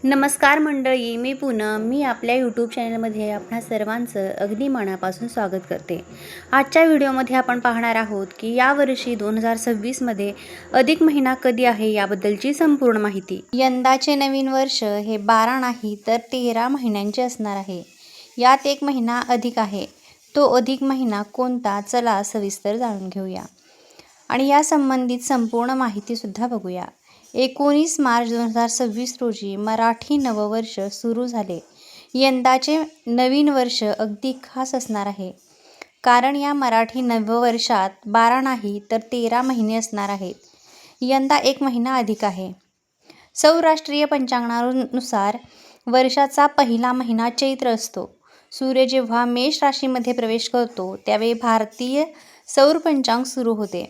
नमस्कार मंडळी, मी पूनम. मी आपल्या यूट्यूब चॅनलमध्ये आपणा सर्वांचं अगदी मनापासून स्वागत करते. आजच्या व्हिडिओमध्ये आपण पाहणार आहोत की यावर्षी 2026मध्ये अधिक महिना कधी आहे याबद्दलची संपूर्ण माहिती. यंदाचे नवीन वर्ष हे 12 नाही तर 13 महिन्यांचे असणार आहे. यात एक महिना अधिक आहे. तो अधिक महिना कोणता, चला सविस्तर जाणून घेऊया आणि या संबंधित संपूर्ण माहितीसुद्धा बघूया. 19 मार्च 2026 रोजी मराठी नववर्ष सुरू झाले. यंदाचे नवीन वर्ष अगदी खास असणार आहे, कारण या मराठी नववर्षात 12 नाही तर 13 महिने असणार आहेत. यंदा एक महिना अधिक आहे. सौराष्ट्रीय पंचांगानुसार वर्षाचा पहिला महिना चैत्र असतो. सूर्य जेव्हा मेष राशीमध्ये प्रवेश करतो त्यावेळी भारतीय सौर पंचांग सुरू होते.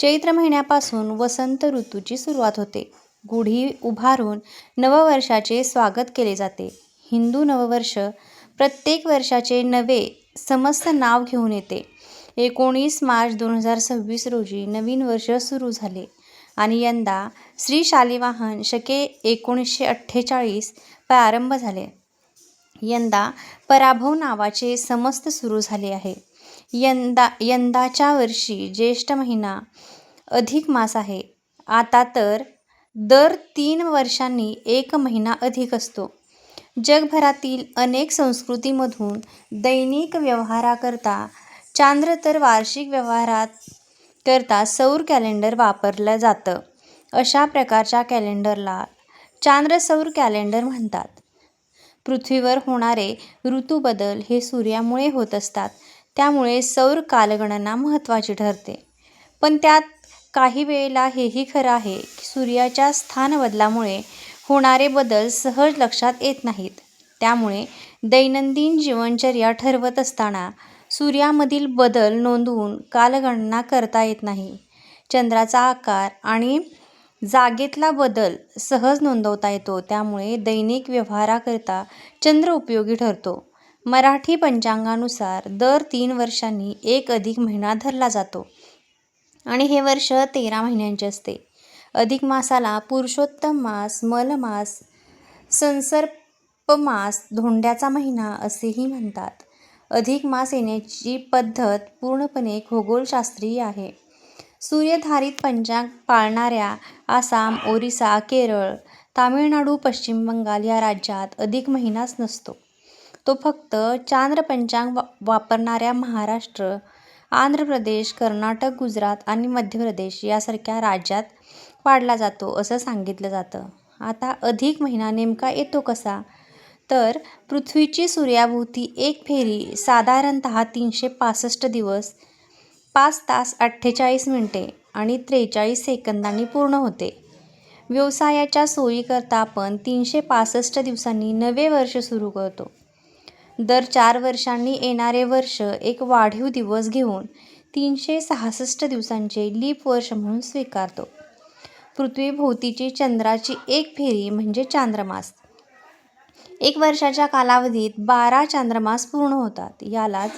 चैत्र महिन्यापासून वसंत ऋतूची सुरुवात होते. गुढी उभारून नववर्षाचे स्वागत केले जाते. हिंदू नववर्ष प्रत्येक वर्षाचे नवे समस्त नाव घेऊन येते. 19 मार्च 2026 रोजी नवीन वर्ष सुरू झाले आणि यंदा श्री शालिवाहन शके 1948 प्रारंभ झाले. यंदा पराभव नावाचे समस्त सुरू झाले आहे. यंदाच्या वर्षी ज्येष्ठ महिना अधिक मास आहे. आता तर दर 3 वर्षांनी एक महिना अधिक असतो. जगभरातील अनेक संस्कृतीमधून दैनिक व्यवहाराकरता चांद्र तर वार्षिक व्यवहाराकरता सौर कॅलेंडर वापरलं जातं. अशा प्रकारच्या कॅलेंडरला चांद्र सौर कॅलेंडर म्हणतात. पृथ्वीवर होणारे ऋतूबदल हे सूर्यामुळे होत असतात. त्यामुळे सौर कालगणना महत्त्वाची ठरते. पण त्यात काही वेळेला हेही खरं आहे की सूर्याच्या स्थानबदलामुळे होणारे बदल सहज लक्षात येत नाहीत. त्यामुळे दैनंदिन जीवनचर्या ठरवत असताना सूर्यामधील बदल नोंदवून कालगणना करता येत नाही. चंद्राचा आकार आणि जागेतला बदल सहज नोंदवता येतो. त्यामुळे दैनिक व्यवहाराकरता चंद्र उपयोगी ठरतो. मराठी पंचांगानुसार दर 3 वर्षांनी एक अधिक महिना धरला जातो आणि हे वर्ष 13 महिन्यांचे असते. अधिक मासाला पुरुषोत्तम मास, मलमास, संसर्प मास, धोंड्याचा महिना असेही म्हणतात. अधिक मास येण्याची पद्धत पूर्णपणे खगोलशास्त्रीय आहे. सूर्यधारित पंचांग पाळणाऱ्या आसाम, ओरिसा, केरळ, तामिळनाडू, पश्चिम बंगाल या राज्यात अधिक महिनाच नसतो. तो फक्त चांद्र पंचांग वापरणाऱ्या महाराष्ट्र, आंध्र प्रदेश, कर्नाटक, गुजरात आणि मध्य प्रदेश यासारख्या राज्यात पाळला जातो असं सांगितलं जातं. आता अधिक महिना नेमका येतो कसा? तर पृथ्वीची सूर्याभोवती एक फेरी साधारणतः 365 दिवस 5 तास 48 मिनिटे आणि 43 सेकंदांनी पूर्ण होते. व्यवसायाच्या सोयीकरता आपण 365 दिवसांनी नवे वर्ष सुरू करतो. दर 4 वर्षांनी येणारे वर्ष एक वाढीव दिवस घेऊन 366 दिवसांचे लीप वर्ष म्हणून स्वीकारतो. पृथ्वीभोवतीची चंद्राची एक फेरी म्हणजे चांद्रमास. एक वर्षाच्या कालावधीत 12 चांद्रमास पूर्ण होतात. यालाच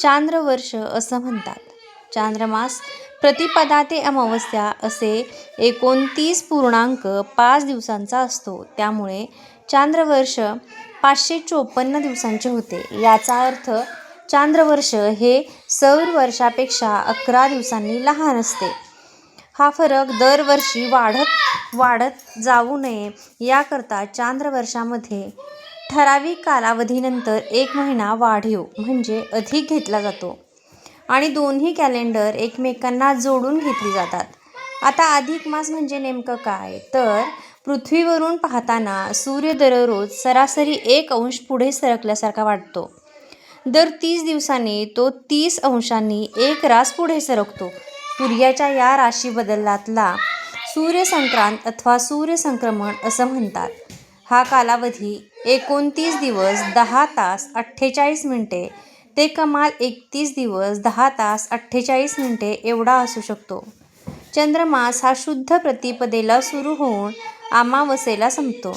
चांद्रवर्ष असं म्हणतात. चांद्रमास प्रतिपदा ते अमावस्या असे 29.5 दिवसांचा असतो. त्यामुळे चांद्रवर्ष 554 दिवसांचे होते. याचा अर्थ चांद्रवर्ष हे सौर वर्षापेक्षा 11 दिवसांनी लहान असते. हा फरक दरवर्षी वाढत जाऊ नये याकरता चांद्रवर्षामध्ये ठराविक कालावधीनंतर एक महिना वाढीव म्हणजे अधिक घेतला जातो आणि दोन्ही कॅलेंडर एकमेकांना जोडून घेतली जातात. आता अधिक मास म्हणजे नेमकं काय? तर पृथ्वीवरून पाहताना सूर्य दररोज सरासरी 1 अंश पुढे सरकल्यासारखा वाटतो. दर 30 दिवसांनी तो 30 अंशांनी 1 रास पुढे सरकतो. सूर्याच्या या राशी बदलाला सूर्यसंक्रांत अथवा सूर्यसंक्रमण असं म्हणतात. हा कालावधी 29 दिवस 10 तास 48 मिनिटे ते कमाल 31 दिवस 10 तास 48 मिनिटे एवढा असू शकतो. चंद्रमास हा शुद्ध प्रतिपदेला सुरू होऊन अमावस्येला संपतो.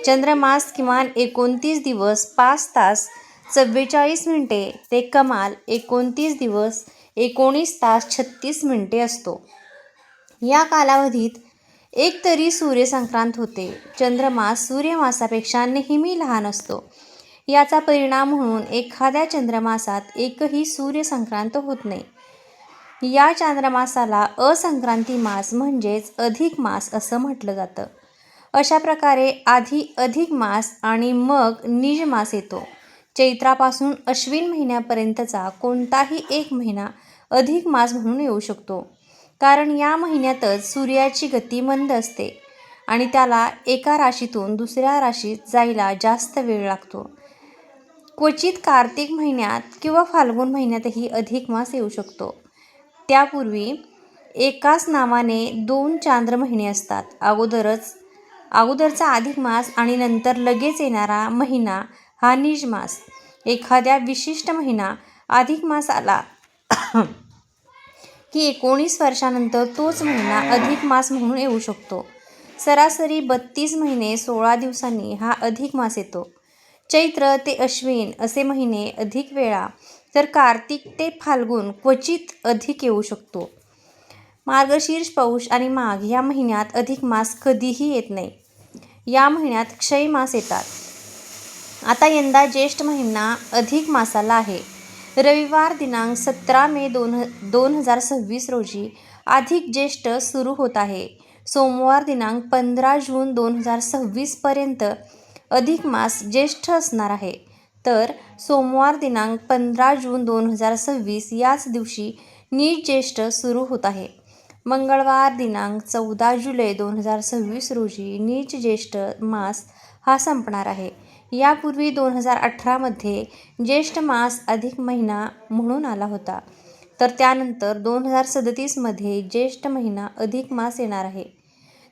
चंद्रमास किमान 29 दिवस 5 तास 44 मिनिटे ते कमाल 29 दिवस 19 तास 36 मिनिटे असतो. या कालावधीत एक तरी सूर्यसंक्रांत होते. चंद्रमास सूर्यमासापेक्षा नेहमी लहान असतो. याचा परिणाम म्हणून एखाद्या चंद्रमासात एकही सूर्यसंक्रांत होत नाही. या चांद्रमासाला असंक्रांती मास म्हणजेच अधिक मास असं म्हटलं जातं. अशा प्रकारे आधी अधिक मास आणि मग निज मास येतो. चैत्रापासून अश्विन महिन्यापर्यंतचा कोणताही एक महिना अधिक मास म्हणून येऊ शकतो. कारण या महिन्यातच सूर्याची गती मंद असते आणि त्याला एका राशीतून दुसऱ्या राशीत जायला जास्त वेळ लागतो. क्वचित कार्तिक महिन्यात किंवा फाल्गुन महिन्यातही अधिक मास येऊ शकतो. त्यापूर्वी एकाच नावाने 2 चांद्र महिने असतात. अगोदरचा अधिक मास आणि नंतर लगेच येणारा महिना हा निज मास. एखाद्या विशिष्ट महिना अधिक मास आला की 19 वर्षांनंतर तोच महिना अधिक मास म्हणून येऊ शकतो. सरासरी 32 महिने 16 दिवसांनी हा अधिक मास येतो. चैत्र ते अश्विन असे महिने अधिक वेळा, तर कार्तिक ते फाल्गुन क्वचित अधिक येऊ शकतो. मार्गशीर्ष, पौष आणि माघ या महिन्यात अधिक मास कधीही येत नाही. या महिन्यात क्षय मास येतात. आता यंदा ज्येष्ठ महिना अधिक मासाला आहे. रविवार दिनांक 17 मे 2026 रोजी अधिक ज्येष्ठ सुरू होत आहे. सोमवार दिनांक 15 जून 2026 पर्यंत अधिक मास ज्येष्ठ असणार आहे. तर सोमवार दिनांक 15 जून 2026 याच दिवशी नीच ज्येष्ठ सुरू होत आहे. मंगळवार दिनांक 14 जुलै 2026 रोजी नीच ज्येष्ठ मास हा संपणार आहे. यापूर्वी 2018 मध्ये ज्येष्ठ मास अधिक महिना म्हणून आला होता. तर त्यानंतर 2037 मध्ये ज्येष्ठ महिना अधिक मास येणार आहे.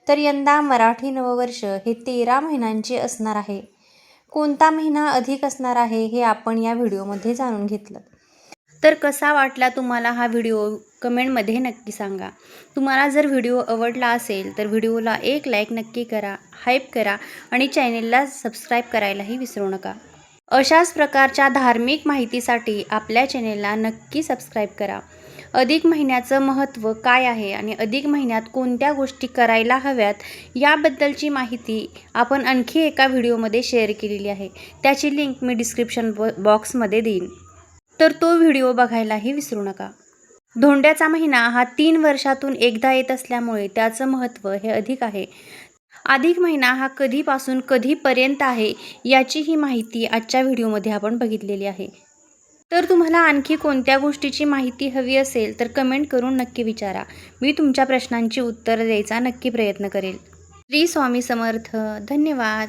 तर यंदा मराठी नववर्ष हे 13 महिन्यांचे असणार आहे. कोणता महिना अधिक असणार आहे हे आपण या व्हिडिओमध्ये जाणून घेतलं. तर कसा वाटला तुम्हाला हा व्हिडिओ कमेंटमध्ये नक्की सांगा. तुम्हाला जर व्हिडिओ आवडला असेल तर व्हिडिओला एक लाईक नक्की करा, हाईप करा आणि चॅनेलला सबस्क्राईब करायलाही विसरू नका. अशाच प्रकारच्या धार्मिक माहितीसाठी आपल्या चॅनेलला नक्की सबस्क्राईब करा. अधिक महिन्याचं महत्त्व काय आहे आणि अधिक महिन्यात कोणत्या गोष्टी करायला हव्यात याबद्दलची माहिती आपण आणखी एका व्हिडिओमध्ये शेअर केलेली आहे. त्याची लिंक मी डिस्क्रिप्शन बॉक्समध्ये देईन. तर तो व्हिडिओ बघायलाही विसरू नका. धोंड्याचा महिना हा 3 वर्षातून एकदा येत असल्यामुळे त्याचं महत्त्व हे अधिक आहे. अधिक महिना हा कधीपासून कधीपर्यंत आहे याचीही माहिती आजच्या व्हिडिओमध्ये आपण बघितलेली आहे. तर तुम्हाला आणखी कोणत्या गोष्टीची माहिती हवी असेल तर कमेंट करून नक्की विचारा. मी तुमच्या प्रश्नांची उत्तरं द्यायचा नक्की प्रयत्न करेल. श्री स्वामी समर्थ. धन्यवाद.